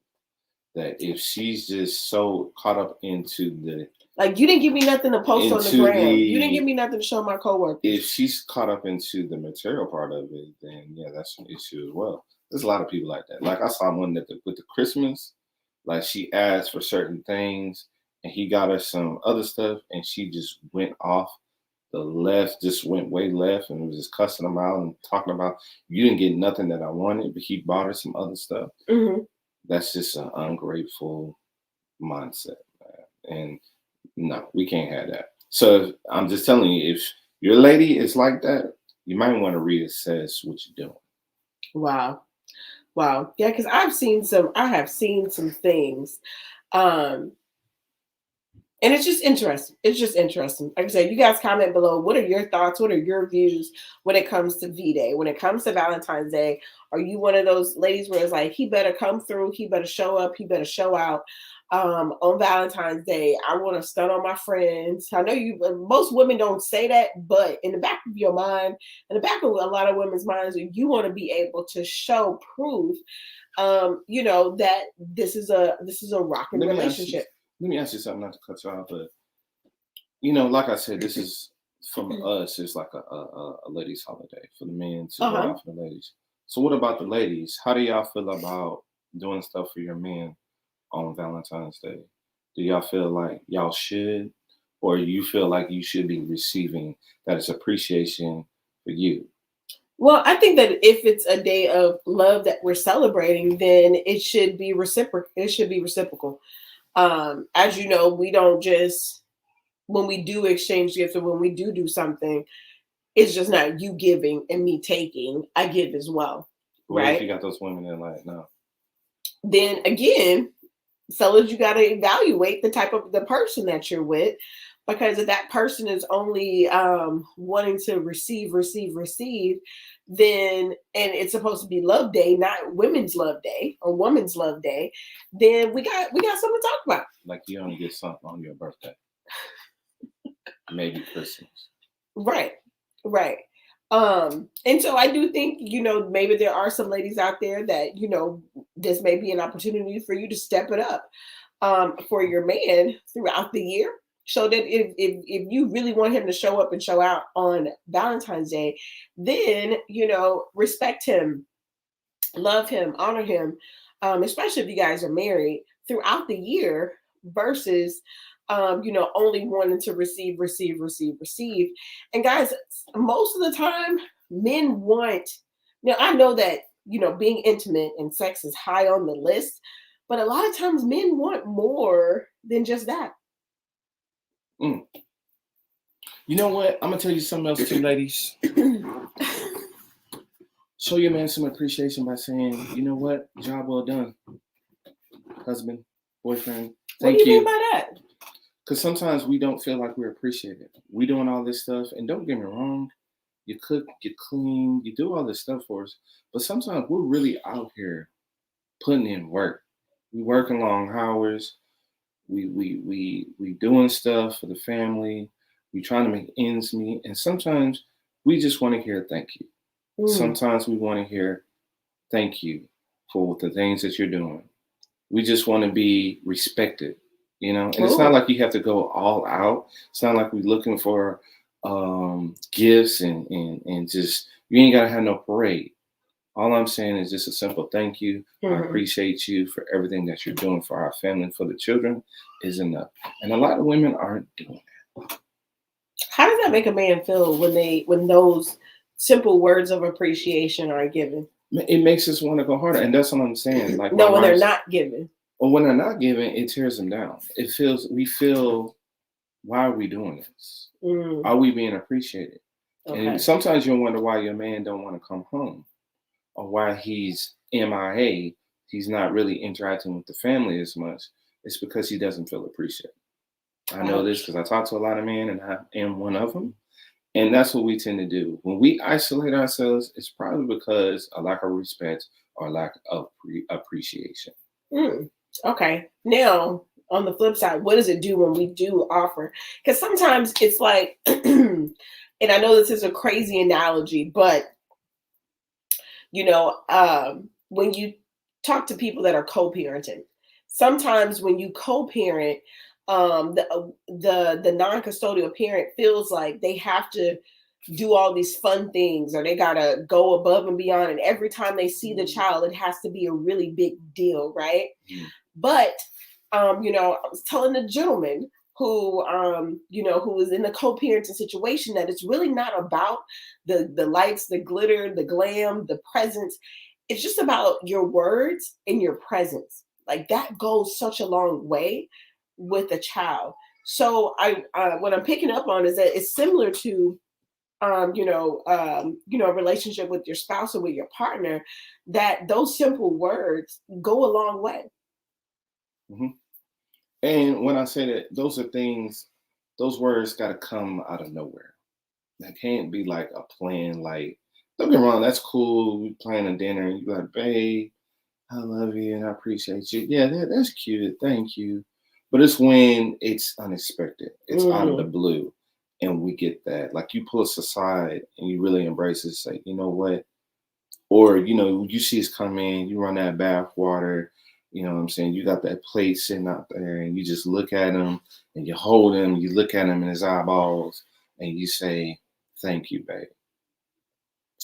That if she's just so caught up into the like, you didn't give me nothing to post on the gram. You didn't give me nothing to show my coworkers. If she's caught up into the material part of it, then yeah, that's an issue as well. There's a lot of people like that. Like I saw one that with the Christmas, like she asked for certain things and he got her some other stuff and she just went off the left, just went way left and was just cussing him out and talking about, you didn't get nothing that I wanted, but he bought her some other stuff. Mm-hmm. That's just an ungrateful mindset, man. And no, we can't have that. So I'm just telling you, if your lady is like that, you might want to reassess what you're doing. Wow. Yeah, because I have seen some things. And it's just interesting. Like I said, you guys comment below. What are your thoughts? What are your views when it comes to V-Day? When it comes to Valentine's Day, are you one of those ladies where it's like, he better come through, he better show up, he better show out on Valentine's Day? I want to stun on my friends. I know most women don't say that, but in the back of your mind, in the back of a lot of women's minds, you want to be able to show proof, you know, that this is a rocking relationship. Let me ask you something, not to cut you off, but you know, like I said, this is from us. It's like a ladies' holiday for the men to go out for the ladies. So, what about the ladies? How do y'all feel about doing stuff for your men on Valentine's Day? Do y'all feel like y'all should, or you feel like you should be receiving that as appreciation for you? Well, I think that if it's a day of love that we're celebrating, then it should be reciprocal. As you know, we don't just, when we do exchange gifts or when we do something, it's just not you giving and me taking. I give as well. What right? if you got those women that like, no? Then again, fellas, you got to evaluate the type of the person that you're with, because if that person is only wanting to receive, then, and it's supposed to be love day, not women's love day or woman's love day, then we got something to talk about. Like you only get something on your birthday, maybe Christmas. Right. And so I do think, you know, maybe there are some ladies out there that, you know, this may be an opportunity for you to step it up for your man throughout the year. So that if you really want him to show up and show out on Valentine's Day, then, you know, respect him, love him, honor him, especially if you guys are married throughout the year versus, you know, only wanting to receive. And guys, most of the time, men want, now I know that, you know, being intimate and sex is high on the list, but a lot of times men want more than just that. You know what? I'm gonna tell you something else too, ladies. Show your man some appreciation by saying, you know what? Job well done. Husband, boyfriend, thank What do you mean by that? Because sometimes we don't feel like we're appreciated. We doing all this stuff, and don't get me wrong, you cook, you clean, you do all this stuff for us. But sometimes we're really out here putting in work. We working long hours. We doing stuff for the family. We trying to make ends meet, and sometimes we just want to hear thank you. Sometimes we want to hear thank you for the things that you're doing. We just want to be respected, you know. And it's not like you have to go all out. It's not like we're looking for gifts and just, you ain't gotta have no parade. All I'm saying is just a simple thank you. I appreciate you for everything that you're doing for our family and for the children is enough. And a lot of women aren't doing that. How does that make a man feel when those simple words of appreciation are given? It makes us want to go harder, and that's what I'm saying. Like, no, when they're not given. Or when they're not given, it tears them down. We feel, why are we doing this? Are we being appreciated? Okay. And sometimes you wonder why your man don't want to come home, or why he's MIA. He's not really interacting with the family as much. It's because he doesn't feel appreciated. I know this because I talk to a lot of men, and I am one of them. And that's what we tend to do. When we isolate ourselves, it's probably because a lack of respect or lack of appreciation. Okay. Now, on the flip side, what does it do when we do offer? Because sometimes it's like, and I know this is a crazy analogy, but, you know, when you talk to people that are co-parenting, sometimes when you co-parent, the non-custodial parent feels like they have to do all these fun things, or they gotta go above and beyond, and every time they see the child, it has to be a really big deal, right? But you know, I was telling the gentleman who you know, who was in the co-parenting situation, that it's really not about the lights, the glitter, the glam, the presents. It's just about your words and your presence. Like, that goes such a long way with a child. So what I'm picking up on is that it's similar to you know, a relationship with your spouse or with your partner, that those simple words go a long way. And when I say that, those are things, those words got to come out of nowhere. That can't be like a plan. Like, don't get me wrong, that's cool. We planning a dinner, and you like, babe, I love you and I appreciate you. Yeah, that's cute. Thank you. But it's when it's unexpected. It's out of the blue. And we get that. Like, you pull us aside and you really embrace it. Say, you know what? Or, you know, you see us come in, you run that bath water. You know what I'm saying? You got that plate sitting out there, and you just look at him and you hold him. You look at him in his eyeballs and you say, thank you, babe,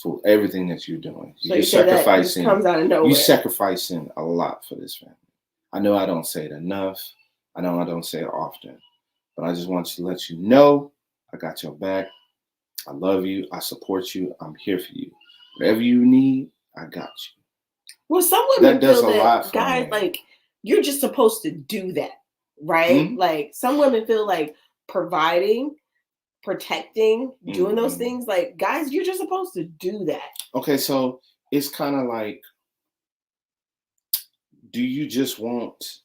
for everything that you're doing. So you're sacrificing. Comes out of nowhere. You're sacrificing a lot for this family. I know I don't say it enough. I know I don't say it often, but I just want to let you know I got your back. I love you. I support you. I'm here for you. Whatever you need, I got you. Well, some women feel that, guys, like, you're just supposed to do that, right? Like, some women feel like providing, protecting, doing those things. Like, guys, you're just supposed to do that. Okay, so it's kind of like, do you just want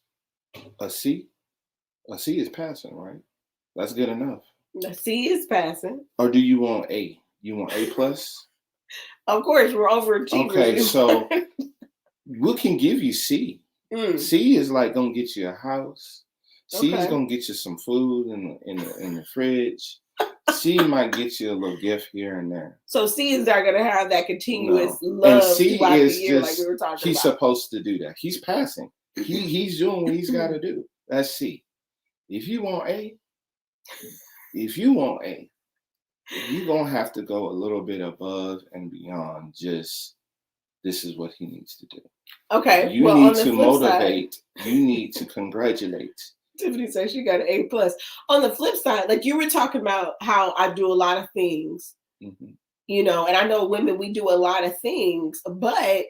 a C? A C is passing, right? That's good enough. A C is passing. Or do you want A? You want A plus? Of course, we're overachievers. Okay, so we can give you C. C is like gonna get you a house. C is gonna get you some food in the fridge. C might get you a little gift here and there. So C is not gonna have that continuous love. And C throughout is the year, just, like we were talking he's about. supposed to do that. He's passing. He's doing what he's got to do. That's C. If you want A, you're gonna have to go a little bit above and beyond. Just, this is what he needs to do. Okay. You need to motivate. You need to congratulate. Tiffany says she got an A plus. On the flip side, like you were talking about how I do a lot of things, you know, and I know women, we do a lot of things, but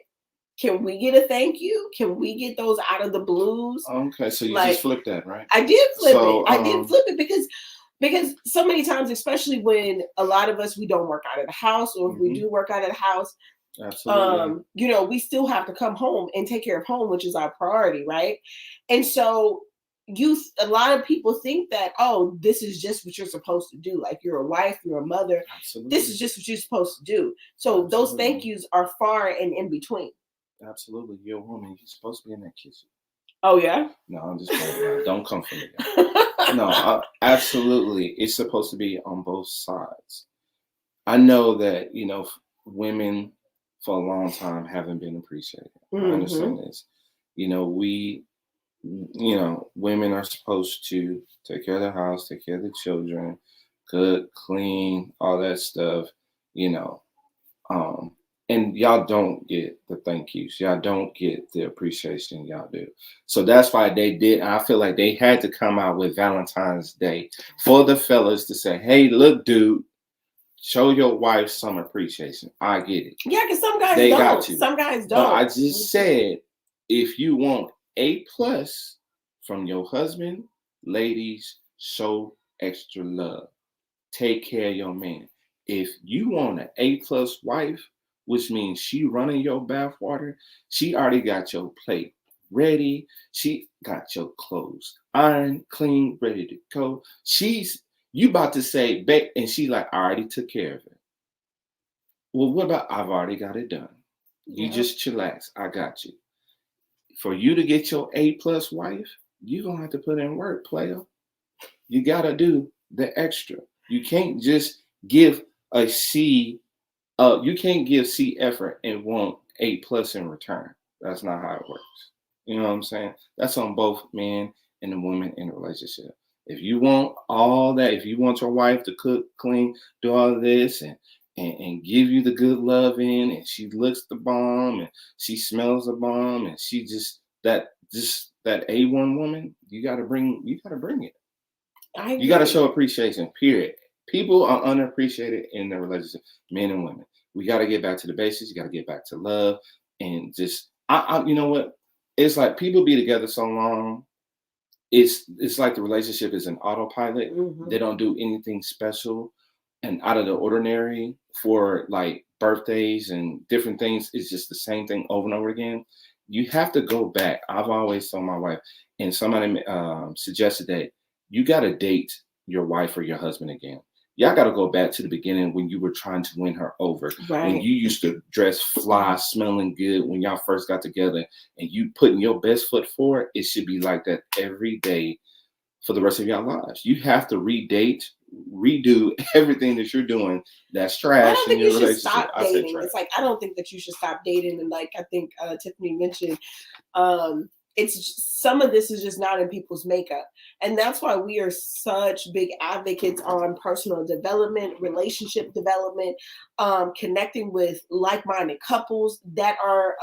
can we get a thank you? Can we get those out of the blues? Okay, so you like, just flipped that, right? I did flip it. I did flip it because Because so many times, especially when a lot of us, we don't work out of the house, or if we do work out of the house, absolutely, you know, we still have to come home and take care of home, which is our priority, right? And so a lot of people think that, oh, this is just what you're supposed to do. Like, you're a wife, you're a mother. absolutely. This is just what you're supposed to do. So those thank yous are far and in between. Absolutely. You're a woman. You're supposed to be in that kitchen. Oh, yeah? No, I'm just playing. Don't come for me. No, absolutely. It's supposed to be on both sides. I know that, you know, women for a long time haven't been appreciated. I understand this. You know, women are supposed to take care of the house, take care of the children, cook, clean, all that stuff, you know. And y'all don't get the thank yous. Y'all don't get the appreciation y'all do. So that's why they did. I feel like they had to come out with Valentine's Day for the fellas to say, hey, look, dude, show your wife some appreciation. I get it. Yeah, because some guys don't. Some guys don't. But I just said, if you want A+ from your husband, ladies, show extra love. Take care of your man. If you want an A+ wife, which means she running your bathwater, she already got your plate ready. She got your clothes ironed, clean, ready to go. You about to say, babe, and she like, I already took care of it. Well, what about, I've already got it done. You just chillax. I got you. For you to get your A+ wife, you're going to have to put in work, player. You got to do the extra. You can't just give a C. You can't give C effort and want A+ in return. That's not how it works. You know what I'm saying? That's on both men and the women in a relationship. If you want all that, if you want your wife to cook, clean, do all this and give you the good loving, and she looks the bomb and she smells the bomb, and she that A1 woman, you gotta bring it. You gotta show appreciation, period. People are unappreciated in their relationship, men and women. We gotta get back to the basics, you gotta get back to love, and just you know what? It's like people be together so long, it's like the relationship is an autopilot. They don't do anything special and out of the ordinary for like birthdays and different things. It's just the same thing over and over again. You have to go back. I've always told my wife, and somebody suggested that you got to date your wife or your husband again. Y'all got to go back to the beginning when you were trying to win her over. Right. When you used to dress fly, smelling good when y'all first got together, and you putting your best foot forward. It should be like that every day for the rest of your lives. You have to redo everything that you're doing that's trash. I don't think you should stop dating. It's like, I don't think that you should stop dating. And like, I think Tiffany mentioned, it's just, some of this is just not in people's makeup. And that's why we are such big advocates on personal development, relationship development, connecting with like-minded couples that are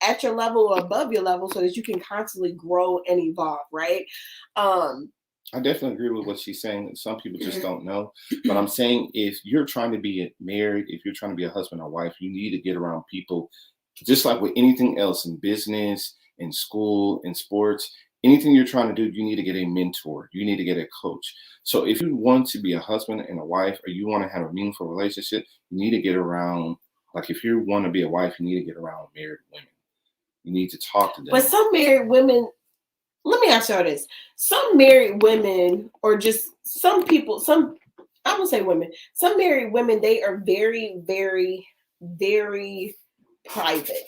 at your level or above your level, so that you can constantly grow and evolve, right? I definitely agree with what she's saying. Some people just don't know. But I'm saying, if you're trying to be married, if you're trying to be a husband or wife, you need to get around people, just like with anything else in business, in school, in sports, anything you're trying to do, you need to get a mentor. You need to get a coach. So if you want to be a husband and a wife, or you want to have a meaningful relationship, you need to get around, like if you want to be a wife, you need to get around married women. You need to talk to them. But some married women, let me ask y'all this. Some married women, or just some people, I won't say women, some married women, they are very, very, very private.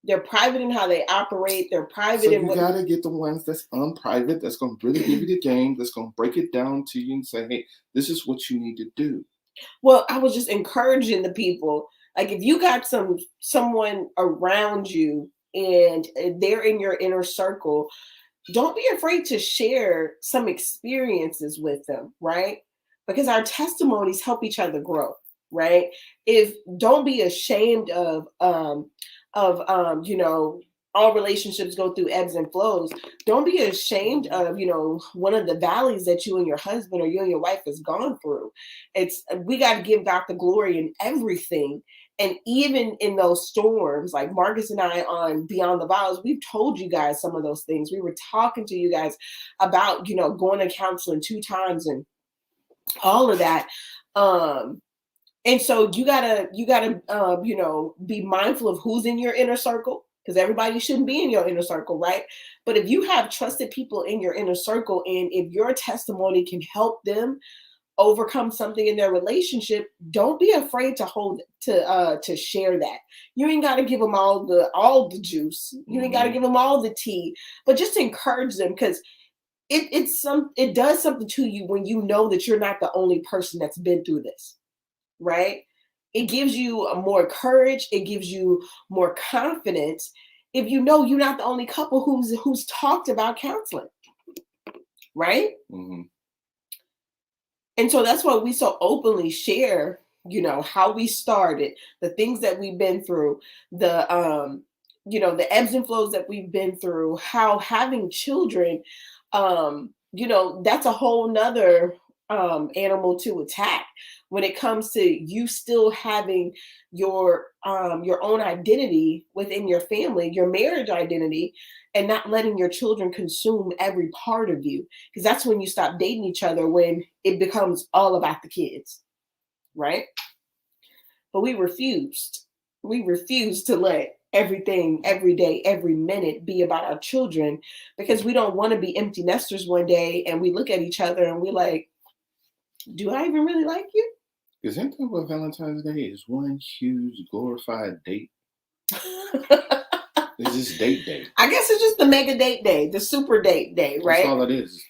They're private in how they operate. They're private in what... You got to get the ones that's unprivate, that's going to really give you the game, that's going to break it down to you and say, hey, this is what you need to do. Well, I was just encouraging the people. Like, if you got someone around you and they're in your inner circle, don't be afraid to share some experiences with them, right? Because our testimonies help each other grow, right? Don't be ashamed of all relationships go through ebbs and flows. Don't be ashamed of, one of the valleys that you and your husband or you and your wife has gone through. We got to give God the glory in everything. And even in those storms, like Marcus and I on Beyond the Vows, we've told you guys some of those things. We were talking to you guys about, going to counseling 2 times and all of that. And so you gotta, be mindful of who's in your inner circle, because everybody shouldn't be in your inner circle, right? But if you have trusted people in your inner circle, and if your testimony can help them overcome something in their relationship, don't be afraid to share that. You ain't got to give them all the juice. You ain't got to give them all the tea, but just encourage them, because it does something to you when you know that you're not the only person that's been through this, right? It gives you more courage. It gives you more confidence if you know you're not the only couple who's talked about counseling, right? Mm-hmm. And so that's why we so openly share, how we started, the things that we've been through, the ebbs and flows that we've been through, how having children, that's a whole nother animal to attack when it comes to you still having your own identity within your family, your marriage identity, and not letting your children consume every part of you. Because that's when you stop dating each other, when it becomes all about the kids, right? But we refused. We refused to let everything, every day, every minute be about our children, because we don't want to be empty nesters one day and we look at each other and we're like, do I even really like you? Isn't that what Valentine's Day is? One huge glorified date? It's just date day. I guess it's just the mega date day, the super date day, right? That's all it is.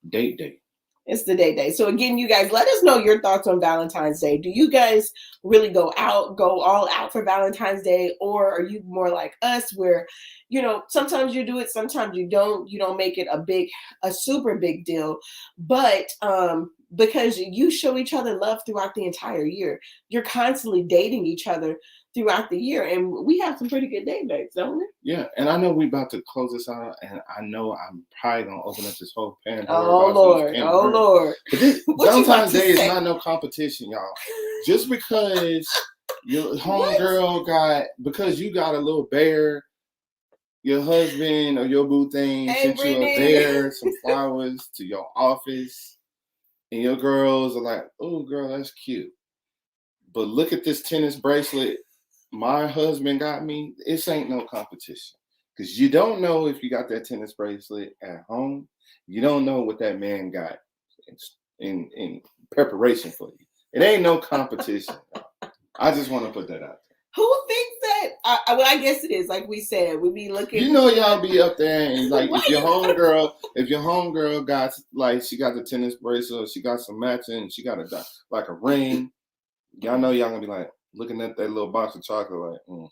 Date day. It's the date day. So again, you guys, let us know your thoughts on Valentine's Day. Do you guys really go all out for Valentine's Day? Or are you more like us, where, sometimes you do it, sometimes you don't. You don't make it a super big deal. But because you show each other love throughout the entire year. You're constantly dating each other throughout the year. And we have some pretty good date nights, don't we? Yeah, and I know we about to close this out, and I know I'm probably going to open up this whole pan. Oh, Lord. But Valentine's Day is not no competition, y'all. Just because your homegirl because you got a little bear, your husband or your boo thing sent you a bear, some flowers to your office, and your girls are like, oh, girl, that's cute. But look at this tennis bracelet my husband got me. This ain't no competition. Because you don't know if you got that tennis bracelet at home. You don't know what that man got in preparation for you. It ain't no competition. I just want to put that out there. Who thinks that? I guess it is. Like we said, we be looking. Y'all be up there and like if your homegirl got she got the tennis bracelet, she got some matching, she got a ring. Y'all know y'all gonna be like looking at that little box of chocolate like.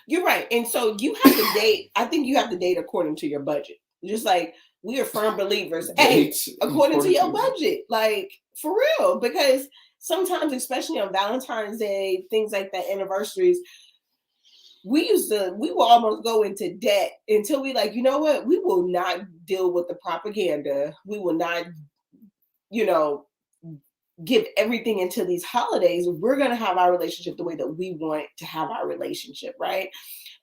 You're right, and so you have to date. I think you have to date according to your budget. Just like we are firm believers. Hey, according to your budget, like for real, because sometimes, especially on Valentine's Day, things like that, anniversaries, we will almost go into debt until we like, you know what? We will not deal with the propaganda. We will not, give everything into these holidays. We're going to have our relationship the way that we want to have our relationship, right?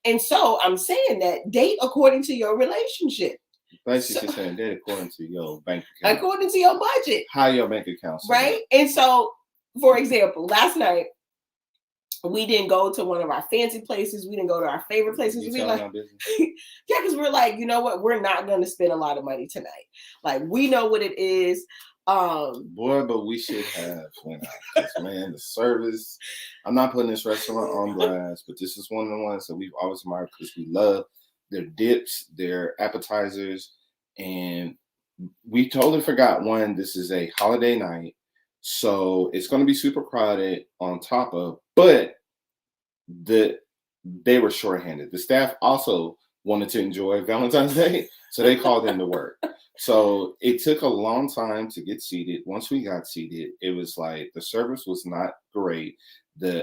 And so I'm saying that date according to your relationship. Basically saying date according to your bank account. According to your budget. How your bank account. Right? And so, for example, last night, we didn't go to one of our fancy places. We didn't go to our favorite places. We like, yeah, because we're like, you know what? We're not going to spend a lot of money tonight. Like, we know what it is. Boy, but we should have went out. Man, the service. I'm not putting this restaurant on blast, but this is one of the ones that we've always admired because we love their dips, their appetizers, and we totally forgot one. This is a holiday night, so it's going to be super crowded. On top of, but they were shorthanded. The staff also wanted to enjoy Valentine's Day, so they called in to work. So it took a long time to get seated. Once we got seated, it was like the service was not great.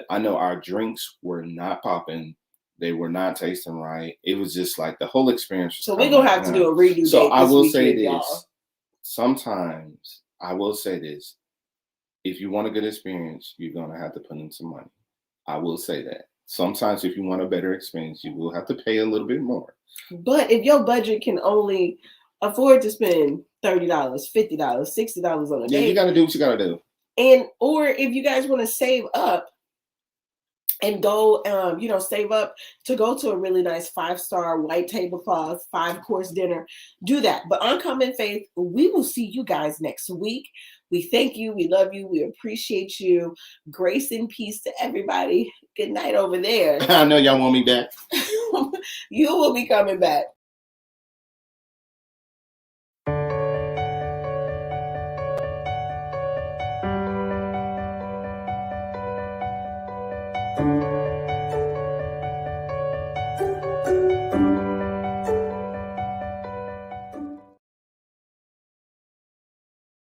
I know our drinks were not popping. They were not tasting right. It was just like the whole experience. So we're going to have to do a redo. So I will say this. Y'all. Sometimes I will say this. If you want a good experience, you're going to have to put in some money. I will say that. Sometimes if you want a better experience, you will have to pay a little bit more. But if your budget can only afford to spend $30, $50, $60 on a Yeah, date. you got to do what you got to do. And or if you guys want to save up and go, save up to go to a really nice 5-star white tablecloth 5-course dinner, do that. But Uncommon Faith, we will see you guys next week. We thank you. We love you. We appreciate you. Grace and peace to everybody. Good night over there. I know y'all want me back. You will be coming back. Thank you.